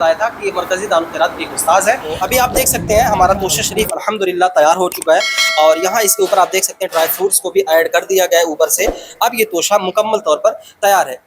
बताया था कि ये मरकज़ी दारुल क़िरात के एक उस्ताद है। तो अभी आप देख सकते हैं हमारा तोशा शरीफ अल्हम्दुलिल्लाह तैयार हो चुका है और यहाँ इसके ऊपर आप देख सकते हैं ड्राई फ्रूट्स को भी ऐड कर दिया गया है ऊपर से। अब ये तोशा मुकम्मल तौर पर तैयार है।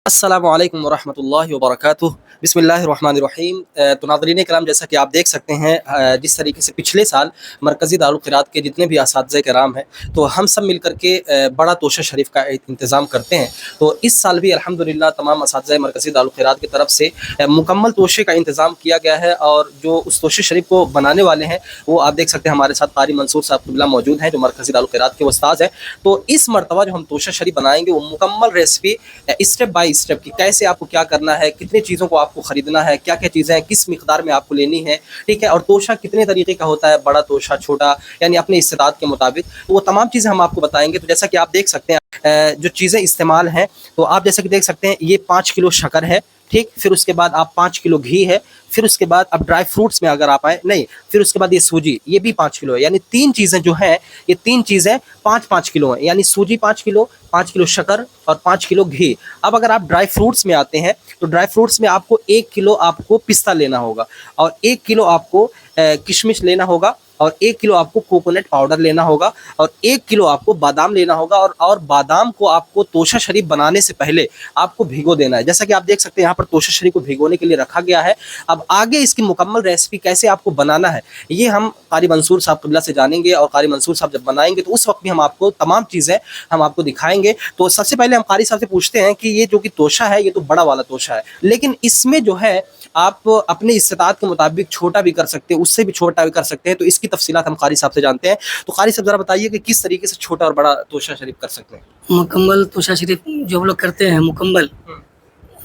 अस्सलामु अलैकुम वरहमतुल्लाहि वबरकातुह। बिस्मिल्लाहिर्रहमानिर्रहीम। तो नाज़रीन किराम, जैसा कि आप देख सकते हैं जिस तरीके से पिछले साल मरकज़ी दारुल क़िरात के जितने भी असातिज़े किराम हैं, तो हम सब मिल कर के बड़ा तोशा शरीफ का इंतज़ाम करते हैं। तो इस साल भी अल्हम्दुलिल्लाह तमाम असातिज़े मरकज़ी दारुल क़िरात की तरफ से मुकम्मल तोशे का इंतज़ाम किया गया है और जो उस तोशे शरीफ को बनाने वाले हैं वो आप देख सकते हैं हमारे साथ क़ारी मंसूर साहब क़िबला मौजूद हैं, जो मरकज़ी दारुल क़िरात के उस्ताद हैं। तो इस मरतबा जो हम तोशा शरीफ बनाएंगे वो मुकम्मल रेसिपी स्टेप बाय स्टेप की, कैसे आपको क्या करना है, कितनी चीज़ों को आपको ख़रीदना है, क्या क्या चीज़ें किस मिक़दार में आपको लेनी है, ठीक है, और तोशा कितने तरीके का होता है, बड़ा तोशा, छोटा, यानी अपने इस्तेताद के मुताबिक, तो वो तमाम चीज़ें हम आपको बताएंगे। तो जैसा कि आप देख सकते हैं जो चीज़ें इस्तेमाल हैं, तो आप जैसा कि देख सकते हैं ये 5 किलो शक्कर है, ठीक, फिर उसके बाद आप 5 किलो घी है, फिर उसके बाद अब ड्राई फ्रूट्स में अगर आप आए नहीं, फिर उसके बाद ये सूजी, ये भी 5 किलो है, यानी 3 चीज़ें जो हैं, ये 3 चीज़ें 5-5 किलो हैं, यानी सूजी 5 किलो शक्कर और 5 किलो घी। अब अगर आप ड्राई फ्रूट्स में आते हैं तो ड्राई फ्रूट्स में आपको 1 किलो आपको पिस्ता लेना होगा और 1 किलो आपको किशमिश लेना होगा और 1 किलो आपको कोकोनट पाउडर लेना होगा और 1 किलो आपको बादाम लेना होगा और बादाम को आपको तोशा शरीफ बनाने से पहले आपको भिगो देना है। जैसा कि आप देख सकते हैं यहाँ पर तोशा शरीफ को भिगोने के लिए रखा गया है। अब आगे इसकी मुकम्मल रेसिपी कैसे आपको बनाना है ये हम क़ारी मंसूर साहब क़िबला से जानेंगे और क़ारी मंसूर साहब जब बनाएंगे तो उस वक्त भी हम आपको तमाम चीज़ें हम आपको दिखाएंगे। तो सबसे पहले हम क़ारी साहब से पूछते हैं कि ये जो कि तोशा है ये तो बड़ा वाला तोशा है, लेकिन इसमें जो है आप अपने इस्तेताद के मुताबिक छोटा भी कर सकते हैं, उससे भी छोटा भी कर सकते हैं। तो इसकी तफसीलात हम क़ारी साहब से जानते हैं। तो क़ारी साहब ज़रा बताइए कि किस तरीके से छोटा और बड़ा तोशा शरीफ कर सकते हैं। मुकम्मल तोशा शरीफ जो हम लोग करते हैं मुकम्मल,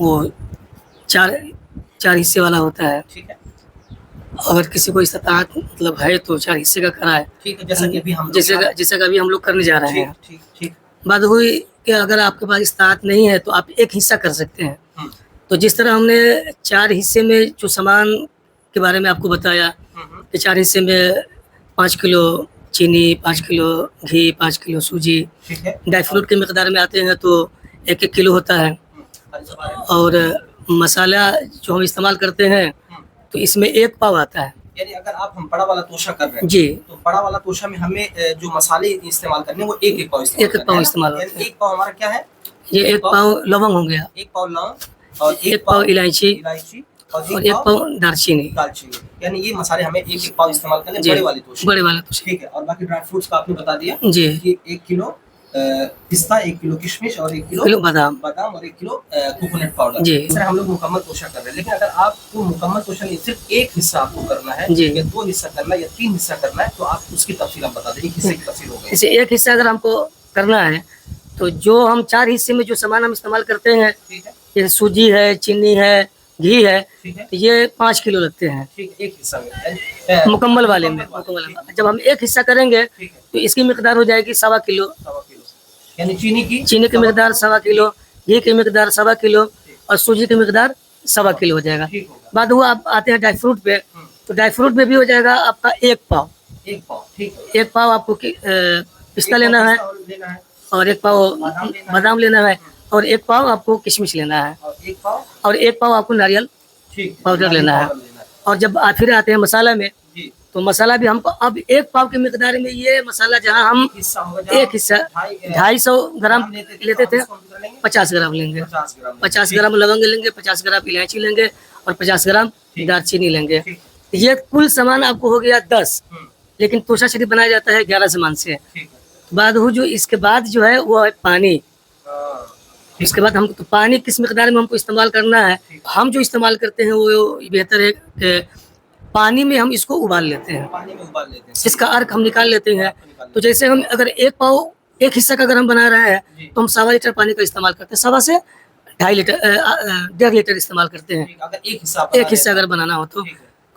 वो चार हिस्से वाला होता है। ठीक है, अगर किसी को इस्तेताअत मतलब है तो 4 हिस्से का कराए। ठीक है, जैसा कि अभी हम जैसे कि अभी हम लोग करने जा रहे हैं। ठीक ठीक। बात हुई कि अगर आपके पास इस्तेताअत नहीं है तो आप 1 हिस्सा कर सकते हैं। तो जिस तरह हमने 4 हिस्से में जो सामान के बारे में आपको बताया कि 4 हिस्से में 5 किलो चीनी, 5 किलो घी, 5 किलो सूजी, ड्राई फ्रूट के मिक़दार में आते हैं तो 1-1 किलो होता है। और मसाला जो हम इस्तेमाल करते हैं तो इसमें 1 पाव आता है। यानी अगर हम बड़ा वाला तोशा कर रहे हैं जी, तो बड़ा वाला तोशा में हमें जो मसाले इस्तेमाल करने हैं वो 1-1 पाव इस्तेमाल होता है। 1 पाव हमारा क्या है? ये 1 पाव लवंग हो गया, 1 पाव लौंग और 1 पाव इलायची और 1 पाव दालचीनी। यानी ये मसाले हमें 1-1 पाव इस्तेमाल करने हैं बड़े वाले तोशे। ठीक है, और बाकी ड्राई फ्रूट्स का आपने बता दिया जी, कि 1 किलो पिस्ता, 1 किलो किशमिश और 1 किलो बादाम और 1 किलो कोकोनट पाउडर। जी। इस तरह हम लोग मुकम्मल तोशा कर रहे हैं। लेकिन अगर आपको मुकम्मल तोशा नहीं, सिर्फ 1 हिस्सा आपको करना है जी, या 2 हिस्सा करना है या 3 हिस्सा करना है, तो आप उसकी तफसील आप बता दें। 1 हिस्से की तफसील हो गई। जैसे 1 हिस्सा अगर हमको करना है तो जो हम 4 हिस्से में जो सामान हम इस्तेमाल करते हैं, जैसे सूजी है, चीनी है, घी है, तो ये 5 किलो लगते हैं। ठीक है, 1 हिस्सा में मुकम्मल वाले में। जब हम 1 हिस्सा करेंगे तो इसकी मिकदार हो जाएगी 1.25 किलो। यानी चीनी की मिकदार 1.25 किलो, घी की मिकदार 1.25 किलो और सूजी की मिकदार 1.25 किलो हो जाएगा। बाद हुआ आप आते हैं ड्राई फ्रूट पे, तो ड्राई फ्रूट में भी हो जाएगा आपका 1 पाव। ठीक है, 1 पाव आपको पिस्ता लेना है और 1 पाव बादाम लेना है और 1 पाव आपको किशमिश लेना है और 1 पाव आपको नारियल पाउडर लेना है। और जब फिर आते हैं मसाला में, तो मसाला भी हमको अब 1 पाव की मिकदार में ये मसाला जहाँ हम 1 हिस्सा 250 ग्राम लेते थे, 50 ग्राम लेंगे। 50 ग्राम लवंग लेंगे, 50 ग्राम इलायची लेंगे और 50 ग्राम दालचीनी लेंगे। ये कुल सामान आपको हो गया 10, लेकिन तोशा शरीफ बनाया जाता है 11 सामान से। बाद हो जो इसके बाद जो है वो है पानी। इसके बाद हमको तो पानी किस मिकदार में हमको इस्तेमाल करना है, हम जो इस्तेमाल करते हैं वो बेहतर है कि पानी में हम इसको उबाल लेते हैं। इसका अर्क हम निकाल लेते हैं। तो जैसे हम अगर 1 हिस्सा का अगर हम बना रहे हैं तो हम 1.25 लीटर पानी का इस्तेमाल करते हैं। 1.25 से 2.5 लीटर 1.5 लीटर इस्तेमाल करते हैं। अगर 1 हिस्सा अगर बनाना हो तो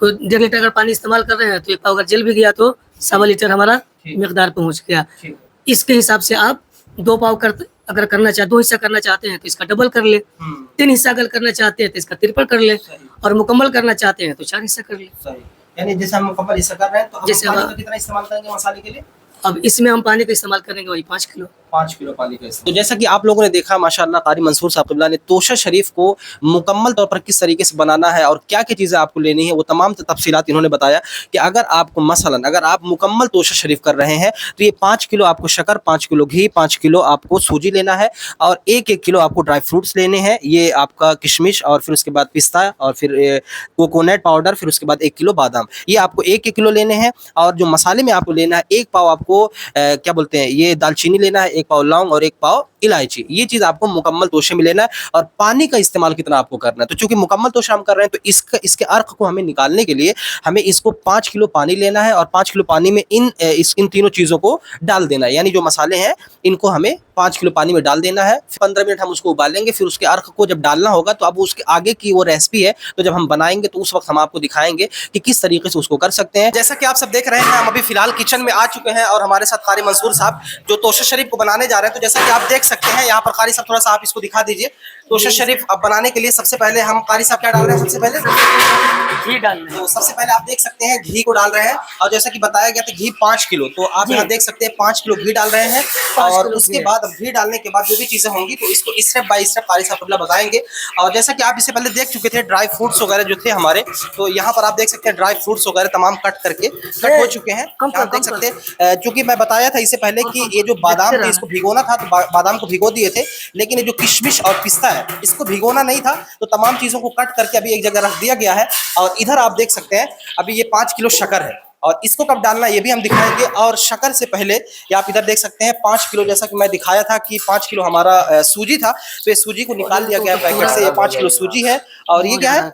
1.5 लीटर अगर पानी इस्तेमाल कर रहे हैं तो 1 पाव अगर जल भी गया तो 1.25 लीटर हमारा मिकदार पहुँच गया। इसके हिसाब से आप 2 पाव अगर करना चाहते 2 हिस्सा करना चाहते हैं तो इसका डबल कर ले, 3 हिस्सा अगर करना चाहते हैं तो इसका ट्रिपल कर ले और मुकम्मल करना चाहते हैं तो 4 हिस्सा कर ले। यानी जैसे हम मुकम्मल हिस्सा कर रहे हैं तो हम जैसे पानी का कितना इस्तेमाल करेंगे मसाले के लिए? अब इसमें हम पानी का इस्तेमाल करेंगे वही 5 किलो। 5 किलो पानी का इस्तेमाल। तो जैसा कि आप लोगों ने देखा माशाअल्लाह कारी मंसूर साहब क़िबला ने तोशा शरीफ को मुकम्मल तौर पर किस तरीके से बनाना है और क्या क्या चीज़ें आपको लेनी है, वो तमाम तफसीलात इन्होंने बताया कि अगर आपको मसलन अगर आप मुकम्मल तोशा शरीफ कर रहे हैं तो ये 5 किलो आपको शक्कर, 5 किलो घी, 5 किलो आपको सूजी लेना है और 1-1 किलो आपको ड्राई फ्रूट्स लेने हैं। ये आपका किशमिश और फिर उसके बाद पिस्ता और फिर कोकोनट पाउडर, फिर उसके बाद 1 किलो बादाम, ये आपको 1-1 किलो लेने हैं। और जो मसाले में आपको लेना है, 1 पाव आपको क्या बोलते हैं ये दालचीनी लेना है, 1 पाव लौंग और 1 पाव इलायची। ये चीज़ आपको मुकम्मल तोशे में लेना है। और पानी का इस्तेमाल कितना आपको करना है, तो चूंकि मुकम्मल तोशा हम कर रहे हैं तो इसके अर्क को हमें निकालने के लिए हमें इसको 5 किलो पानी लेना है और 5 किलो पानी में इन तीनों चीज़ों को डाल देना है। यानी जो मसाले हैं इनको हमें 5 किलो पानी में डाल देना है। 15 मिनट हम उसको उबालेंगे, फिर उसके अर्क को जब डालना होगा तो अब उसके आगे की वो रेसिपी है, तो जब हम बनाएंगे तो उस वक्त हम आपको दिखाएंगे कि किस तरीके से उसको कर सकते हैं। जैसा कि आप सब देख रहे हैं, हम अभी फिलहाल किचन में आ चुके हैं और हमारे साथ कारी मंसूर साहब जो तोशा शरीफ को बनाने जा रहे हैं। तो जैसा कि आप देख सकते हैं यहाँ पर कारी साहब, थोड़ा सा आप इसको दिखा दीजिए। तोशा शरीफ अब बनाने के लिए सबसे पहले हम कारी साहब क्या डाल रहे हैं, सबसे पहले घी डाल रहे हैं। तो सबसे पहले आप देख सकते हैं घी को डाल रहे हैं और जैसा कि बताया गया था घी 5 किलो, तो आप यहाँ देख सकते हैं 5 किलो घी डाल रहे हैं। और उसके बाद घी डालने के बाद जो भी चीज़ें होंगी तो इसको स्टेप बाय स्टेप कारी साहब बताएंगे। और जैसा कि आप इससे पहले देख चुके थे ड्राई फ्रूट्स वगैरह जो थे हमारे, तो यहाँ पर आप देख सकते हैं ड्राई फ्रूट्स वगैरह तमाम कट हो चुके हैं। आप देख सकते हैं चूंकि मैं बताया था इससे पहले कि ये जो बादाम थे इसको भिगोना था, तो बादाम को भिगो दिए थे, लेकिन ये जो किशमिश और पिस्ता है इसको भिगोना नहीं था, तो तमाम चीज़ों को कट करके अभी एक जगह रख दिया गया है। और इधर आप देख सकते हैं अभी ये 5 किलो शक्कर है और इसको कब डालना ये भी हम दिखाएंगे। और शक्कर से पहले ये आप इधर देख सकते हैं 5 किलो, जैसा कि मैं दिखाया था कि 5 किलो हमारा सूजी था, तो ये सूजी को निकाल लिया गया पैकेट से। ये 5 किलो सूजी है और ये क्या है,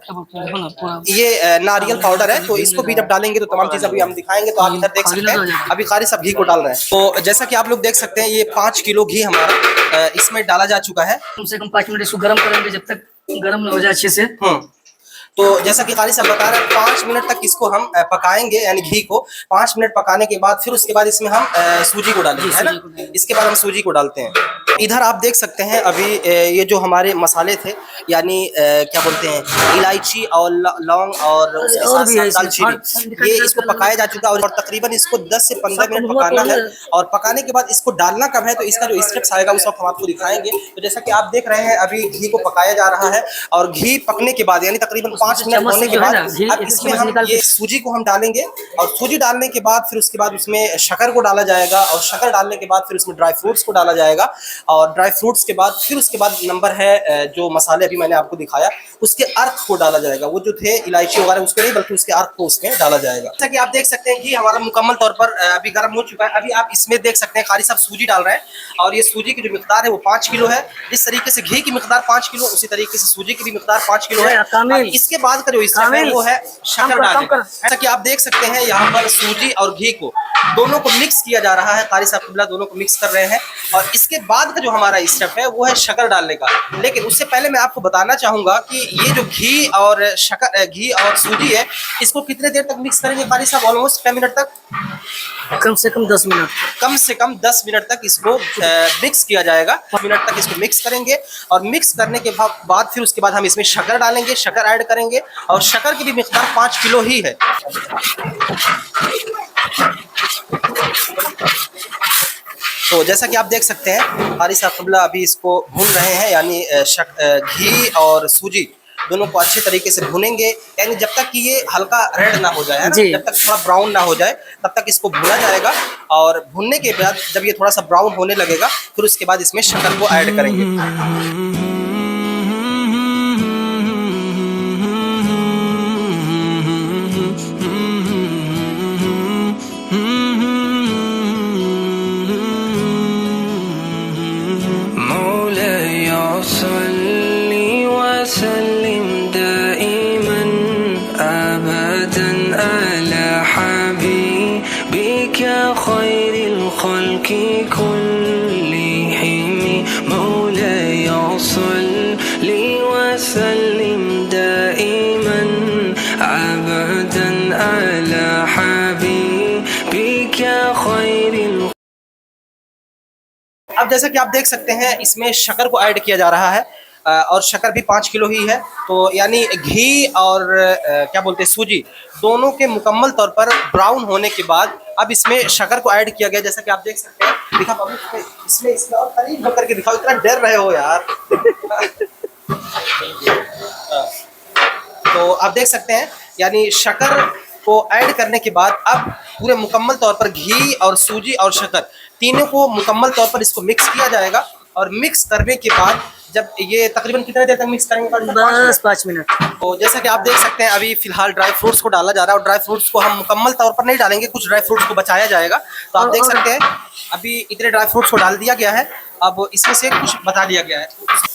ये नारियल पाउडर है। तो इसको भी जब डालेंगे तो तमाम चीज़ अभी हम दिखाएंगे। तो आप इधर देख सकते हैं अभी कारी साहब घी को डाल रहे हैं। तो जैसा कि आप लोग देख सकते हैं ये 5 किलो घी हमारा इसमें डाला जा चुका है। कम से कम 5 मिनट इसको गर्म करेंगे जब तक गर्म हो जाए अच्छे से। तो जैसा कि कारी साहब बता रहे हैं 5 मिनट तक इसको हम पकाएंगे, यानी घी को 5 मिनट पकाने के बाद फिर उसके बाद इसमें हम सूजी को डालेंगे, है ना। इसके बाद हम सूजी को डालते हैं। इधर आप देख सकते हैं अभी ये जो हमारे मसाले थे, यानी क्या बोलते हैं इलायची और लौंग और उसके साथ दालचीनी, ये इसको पकाया जा चुका है और तकरीबन इसको 10 से 15 मिनट पकाना है। और पकाने के बाद इसको डालना कब है, तो इसका जो स्टेप्स आएगा उस वक्त हम आपको दिखाएंगे। तो जैसा कि आप देख रहे हैं अभी घी को पकाया जा रहा है और घी पकने के बाद यानी तकरीबन 5 मिनट होने के बाद अब इसमें हम ये सूजी को हम डालेंगे। और सूजी डालने के बाद फिर उसके बाद उसमें शक्कर को डाला जाएगा और शक्कर डालने के बाद फिर उसमें ड्राई फ्रूट्स को डाला जाएगा। और ड्राई फ्रूट्स के बाद फिर उसके बाद नंबर है जो मसाले अभी मैंने आपको दिखाया उसके अर्क को डाला जाएगा। वो जो थे इलायची वगैरह उसके नहीं, बल्कि उसके अर्क को उसमें डाला जाएगा। जैसा कि आप देख सकते हैं कि हमारा मुकम्मल तौर पर अभी गर्म हो चुका है। अभी आप इसमें देख सकते हैं कारी साहब सूजी डाल रहे हैं और ये सूजी की जो मिकदार है वो 5 किलो है। जिस तरीके से घी की मिकदार 5 किलो, उसी तरीके से सूजी की भी मिकदार 5 किलो है। इसके बाद का जो स्टेप है वो है शक्कर डालना। जैसा कि आप देख सकते हैं यहाँ पर सूजी और घी को दोनों को मिक्स किया जा रहा है, कारी साहब क़िबला दोनों को मिक्स कर रहे हैं। और इसके बाद का जो हमारा स्टेप है वो है शक्कर डालने का। लेकिन उससे पहले मैं आपको बताना चाहूंगा कि ये जो घी और शक्कर, घी और सूजी है, इसको कितने देर तक मिक्स करेंगे कारी साहब? ऑलमोस्ट 10 मिनट तक, कम से कम 10 मिनट, कम से कम 10 मिनट तक इसको मिक्स किया जाएगा। 10 मिनट तक इसको मिक्स करेंगे और मिक्स करने के बाद फिर उसके बाद हम इसमें शक्कर डालेंगे, शक्कर ऐड करेंगे और शक्कर की भी मिकदार 5 किलो ही है। तो जैसा कि आप देख सकते हैं कारी साहब क़िबला अभी इसको भून रहे हैं, यानी घी और सूजी दोनों को अच्छे तरीके से भुनेंगे, यानी जब तक कि ये हल्का रेड ना हो जाए, है ना, जब तक थोड़ा ब्राउन ना हो जाए तब तक इसको भुना जाएगा। और भुनने के बाद जब ये थोड़ा सा ब्राउन होने लगेगा फिर उसके बाद इसमें शक्कर को ऐड करेंगे। अब जैसा कि आप देख सकते हैं इसमें शक्कर को ऐड किया जा रहा है और शक्कर भी 5 किलो ही है। तो यानी घी और क्या बोलते हैं सूजी दोनों के मुकम्मल तौर पर ब्राउन होने के बाद अब इसमें शक्कर को ऐड किया गया। जैसा कि आप देख सकते हैं दिखा बाबू इसमें इसमें और करीब होकर के दिखाओ, इतना डर रहे हो यार। तो आप देख सकते हैं यानी शक्कर को ऐड करने के बाद अब पूरे मुकम्मल तौर पर घी और सूजी और शक्कर तीनों को मुकम्मल तौर पर इसको मिक्स किया जाएगा। और मिक्स करने के बाद जब ये तकरीबन कितने देर तक मिक्स करेंगे? बस 5 मिनट। तो जैसा कि आप देख सकते हैं अभी फिलहाल ड्राई फ्रूट्स को डाला जा रहा है और ड्राई फ्रूट्स को हम मुकम्मल तौर पर नहीं डालेंगे, कुछ ड्राई फ्रूट्स को बचाया जाएगा। तो आप देख सकते हैं अभी इतने ड्राई फ्रूट्स को डाल दिया गया है, अब इसमें से कुछ बता दिया गया है।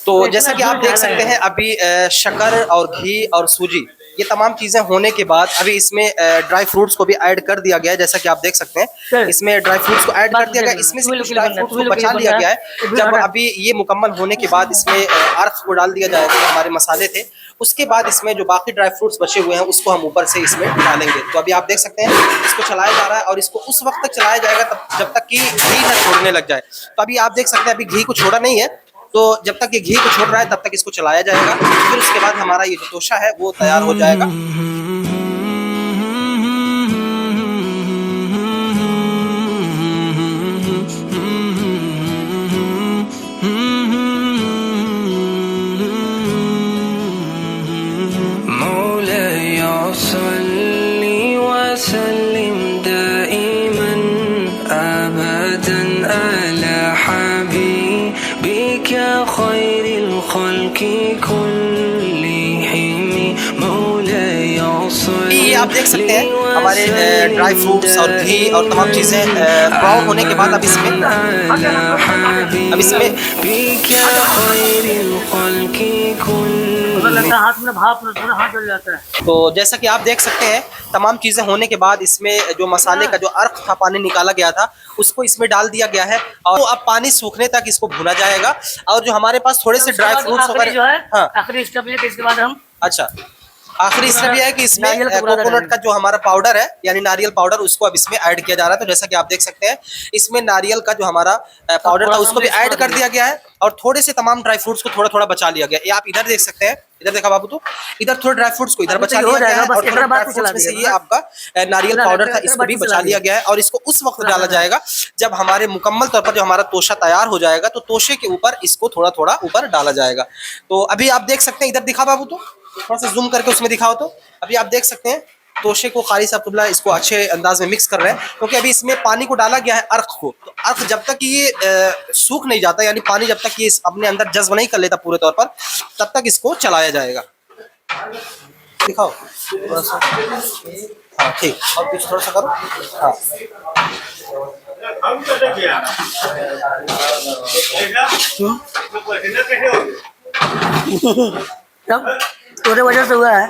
तो जैसा कि आप देख सकते हैं अभी शक्कर और घी और सूजी ये तमाम चीज़ें होने के बाद अभी इसमें ड्राई फ्रूट्स को भी ऐड कर दिया गया है। जैसा कि आप देख सकते हैं इसमें ड्राई फ्रूट्स को ऐड कर दिया गया, इसमें से कुछ ड्राई फ्रूट्स को बचा लिया गया है। जब अभी ये मुकम्मल होने के बाद इसमें अर्क को डाल दिया जाएगा, जो हमारे मसाले थे, उसके बाद इसमें जो बाकी ड्राई फ्रूट्स बचे हुए हैं उसको हम ऊपर से इसमें डालेंगे। तो अभी आप देख सकते हैं इसको चलाया जा रहा है और इसको उस वक्त तक चलाया जाएगा तब जब तक कि घी न छोड़ने लग जाए। तो अभी आप देख सकते हैं अभी घी को छोड़ा नहीं है, तो जब तक ये घी को छोड़ रहा है तब तक इसको चलाया जाएगा। फिर उसके बाद हमारा ये जो तोशा है वो तैयार हो जाएगा। ये आप देख सकते हैं हमारे ड्राई फ्रूट्स और घी और तमाम चीज़ें ब्राउन होने के बाद अब इसमें हाथ में भाप हाथ जल जाता है। तो जैसा कि आप देख सकते हैं तमाम चीज़ें होने के बाद इसमें जो मसाले का जो अर्क था, पानी निकाला गया था, उसको इसमें डाल दिया गया है और अब पानी सूखने तक इसको भुना जाएगा। और जो हमारे पास थोड़े से ड्राई फ्रूट्स होकर, हाँ आखिरी स्टेप है कि इसके बाद हम अच्छा आखिरी स्टेप ये है कि इसमें कोकोनट का जो हमारा पाउडर है यानी नारियल पाउडर उसको अब इसमें ऐड किया जा रहा है। तो जैसा कि आप देख सकते हैं इसमें नारियल का जो हमारा पाउडर था उसको भी ऐड कर दिया गया है और थोड़े से तमाम ड्राई फ्रूट्स को थोड़ा थोड़ा बचा लिया गया। ये आप इधर देख सकते हैं, इधर देखा बाबू, तो इधर थोड़े ड्राई फ्रूट्स को इधर बचा लिया गया है और थोड़े ड्राई फ्रूट्स में से ये आपका नारियल पाउडर था इसको भी बचा लिया गया है। और इसको उस वक्त डाला जाएगा जब हमारे मुकम्मल तौर पर जो हमारा तोशा तैयार हो जाएगा, तो तोशे के ऊपर इसको थोड़ा थोड़ा ऊपर डाला जाएगा। तो अभी आप देख सकते हैं, इधर दिखा बाबू, तो थोड़ा सा जूम करके उसमें दिखाओ। तो अभी आप देख सकते हैं तोशे को कारी साहब इसको अच्छे अंदाज में मिक्स कर रहे हैं, क्योंकि अभी इसमें पानी को डाला गया है अर्क को। तो अर्क जब तक ये सूख नहीं जाता, यानी पानी जब तक ये अपने अंदर जज्ब नहीं कर लेता पूरे तौर पर, तब तक इसको चलाया जाएगा। दिखाओ हाँ ठीक, और कुछ थोड़ा सा करो। हाँ तोरे वजह से हुआ है।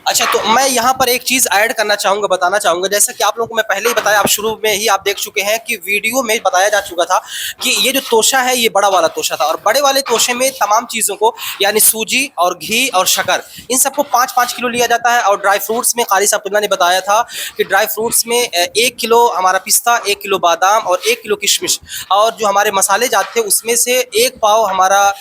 अच्छा, तो मैं यहाँ पर एक चीज़ ऐड करना चाहूँगा, बताना चाहूँगा। जैसा कि आप लोगों को मैं पहले ही बताया, आप शुरू में ही आप देख चुके हैं कि वीडियो में बताया जा चुका था कि ये जो तोशा है ये बड़ा वाला तोशा था और बड़े वाले तोशे में तमाम चीज़ों को यानी सूजी और घी और शक्कर इन सबको 5-5 किलो लिया जाता है। और ड्राई फ्रूट्स में कारी साहब ने बताया था कि ड्राई फ्रूट्स में 1 किलो हमारा पिस्ता, 1 किलो बादाम और 1 किलो किशमिश, और जो हमारे मसाले जाते हैं उसमें से 1 पाव हमारा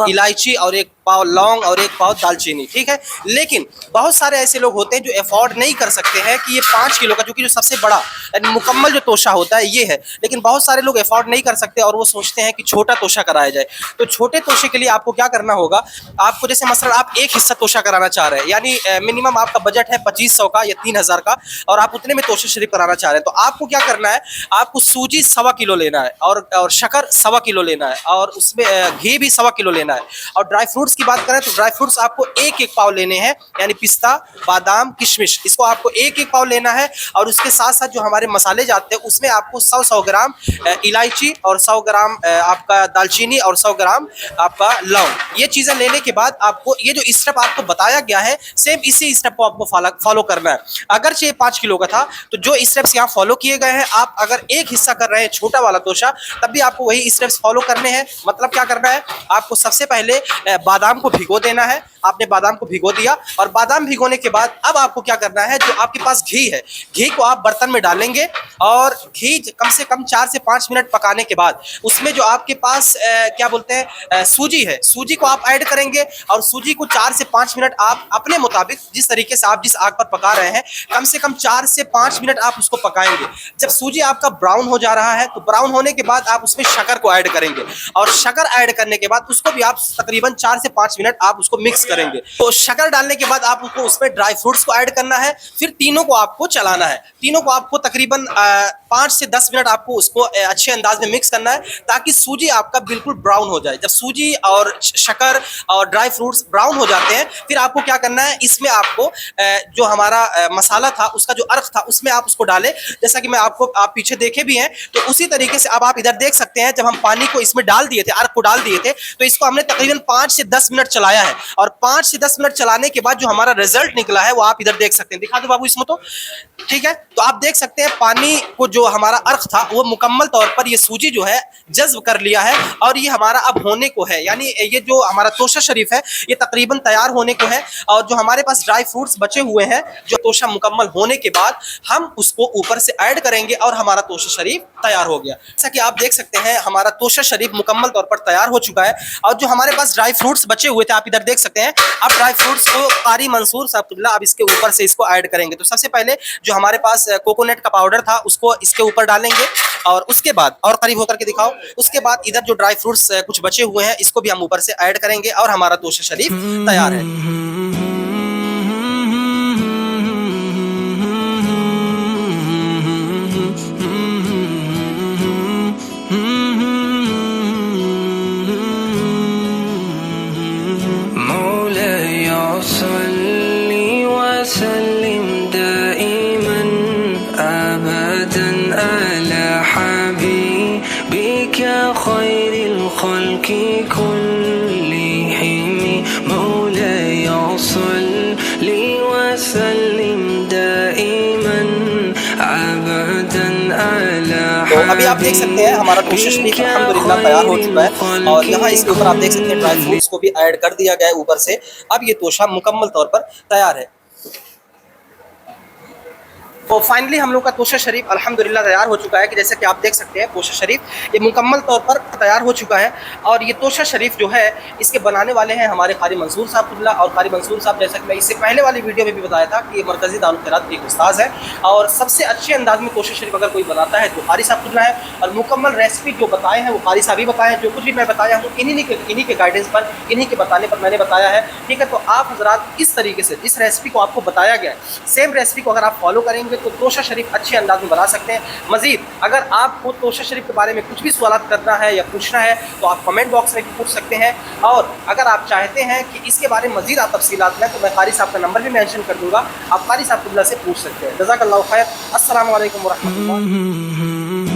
इलायची और 1 पाव लौंग और 1 पाव दालचीनी। ठीक है, लेकिन बहुत सारे ऐसे लोग होते हैं जो अफोर्ड नहीं कर सकते हैं कि ये 5 किलो का, जो कि जो सबसे बड़ा यानी मुकम्मल जो तोशा होता है ये है, लेकिन बहुत सारे लोग अफोर्ड नहीं कर सकते और वो सोचते हैं कि छोटा तोशा कराया जाए। तो छोटे तोशे के लिए आपको क्या करना होगा, आपको जैसे मसलन आप एक हिस्सा तोशा कराना चाह रहे हैं, यानी मिनिमम आपका बजट है 2500 का या 3000 का और आप उतने में तोशा शरीफ कराना चाह रहे हैं, तो आपको क्या करना है, आपको सूजी 1.25 किलो लेना है और शक्कर 1.25 किलो लेना है और उसमें घी भी 1.25 किलो लेना है। और ड्राई फ्रूट्स की बात करें तो ड्राई फ्रूट्स आपको 1-1 पाव लेने हैं, यानी पिस्ता, बादाम, किशमिश, इसको आपको 1-1 पाव लेना है। और उसके साथ साथ जो हमारे मसाले जाते हैं उसमें आपको 100 ग्राम इलायची और 100 ग्राम आपका दालचीनी और 100 ग्राम आपका लौंग। ये चीज़ें लेने के बाद आपको ये जो स्टेप आपको बताया गया है सेम इसी स्टेप को आपको फॉलो करना है। अगर ये 5 किलो का था तो जो स्टेप्स यहाँ फॉलो किए गए हैं, आप अगर एक हिस्सा कर रहे हैं छोटा वाला तोशा तब भी आपको वही स्टेप्स फॉलो करने हैं। मतलब क्या करना है, आपको सबसे पहले बादाम को भिगो देना है, आपने बादाम को भिगो दिया और बादाम भिगोने के बाद अब आपको क्या करना है, जो आपके पास घी है, घी को आप बर्तन में डालेंगे और घी कम से कम 4 से 5 मिनट पकाने के बाद उसमें जो आपके पास क्या बोलते हैं सूजी है, सूजी को आप ऐड करेंगे और सूजी को 4 से 5 मिनट आप अपने मुताबिक जिस तरीके से आप जिस आग पर पका रहे हैं कम से कम 4 से 5 मिनट आप उसको पकाएंगे। जब सूजी आपका ब्राउन हो जा रहा है तो ब्राउन होने के बाद आप उसमें शक्कर को ऐड करेंगे और शक्कर ऐड करने के बाद उसको भी आप तकरीबन 4 से 5 मिनट आप उसको मिक्स करेंगे। तो शक्कर डालने के बाद आपको उसमें ड्राई फ्रूट्स को ऐड करना है, फिर तीनों को आपको चलाना है। तीनों को आपको तकरीबन 5 से 10 मिनट आपको उसको अच्छे अंदाज में मिक्स करना है ताकि सूजी आपका बिल्कुल ब्राउन हो जाए। जब सूजी और शक्कर और ड्राई फ्रूट्स ब्राउन हो जाते हैं फिर आपको क्या करना है, इसमें आपको जो हमारा मसाला था उसका जो अर्क था उसमें आप उसको डालें। जैसा कि मैं आपको आप पीछे देखे भी हैं तो उसी तरीके से अब आप इधर देख सकते हैं, जब हम पानी को इसमें डाल दिए थे, अर्क को डाल दिए थे, तो इसको हमने तकरीबन 5 से 10 मिनट चलाया है और 5 से 10 मिनट चलाने के बाद जो हमारा रिजल्ट निकला है वो आप इधर देख सकते हैं। दिखा दो बाबू इसमें, तो ठीक है। तो आप देख सकते हैं पानी को जो हमारा अर्क था वो मुकम्मल तौर पर ये सूजी जो है जज्ब कर लिया है और ये हमारा अब होने को है, यानी ये जो हमारा तोशा शरीफ है ये तकरीबन तैयार होने को है। और जो हमारे पास ड्राई फ्रूट्स बचे हुए हैं, जो तोशा मुकम्मल होने के बाद हम उसको ऊपर से ऐड करेंगे और हमारा तोशा शरीफ तैयार हो गया। जैसा कि आप देख सकते हैं हमारा तोशा शरीफ मुकम्मल तौर पर तैयार हो चुका है। और जो हमारे पास ड्राई फ्रूट्स बचे हुए थे आप इधर देख सकते हैं, अब ड्राई फ्रूट्स को कारी मंसूर साहब अब इसके ऊपर से इसको ऐड करेंगे। तो सबसे पहले जो हमारे पास कोकोनट का पाउडर था उसको इसके ऊपर डालेंगे और उसके बाद और करीब होकर के दिखाओ, उसके बाद इधर जो ड्राई फ्रूट्स कुछ बचे हुए हैं इसको भी हम ऊपर से ऐड करेंगे और हमारा तोशा शरीफ तैयार है। तो अभी आप देख सकते हैं हमारा तोशा शरीफ अल्हम्दुलिल्लाह तैयार हो चुका है और यहाँ इसके ऊपर आप देख सकते हैं ड्राई फ्रूट्स को भी ऐड कर दिया गया है ऊपर से। अब ये तोशा मुकम्मल तौर पर तैयार है। तो फाइनली हम लोग का तोशा शरीफ अल्हम्दुलिल्लाह तैयार हो चुका है कि जैसे कि आप देख सकते हैं तोशा शरीफ ये मुकम्मल तौर पर तैयार हो चुका है। और ये तोशा शरीफ जो है इसके बनाने वाले हैं हमारे कारी मंसूर साहब। और कारी मंसूर साहब, जैसा कि मैं इससे पहले वाली वीडियो में भी बताया था कि ये मरकज़ी दारुल क़िरात के एक उस्ताद है और सबसे अच्छे अंदाज में तोशा शरीफ अगर कोई बनाता है तो कारी साहब है। और मुकम्मल रेसिपी जो बताए हैं वो कारी साहब ही बताए हैं। जो कुछ भी मैं बताया हूँ इन्हीं के गाइडेंस पर, इन्हीं के बताने पर मैंने बताया है, ठीक है। तो आप हज़रात इस तरीके से जिस रेसिपी को आपको बताया गया है सेम रेसिपी को अगर आप फॉलो करेंगे तो तोशा शरीफ अच्छे अंदाज में बना सकते हैं। मजीद अगर आपको तोशा शरीफ के बारे में कुछ भी सवाल करना है या पूछना है तो आप कमेंट बॉक्स में भी पूछ सकते हैं। और अगर आप चाहते हैं कि इसके बारे में मजीद आप तफसीलात लें तो मैं कारी साहब का नंबर भी मेंशन कर दूंगा, आप कारी साहब से पूछ सकते हैं। जज़ाकल्लाहु खैर। अस्सलामु अलैकुम व रहमतुल्लाह।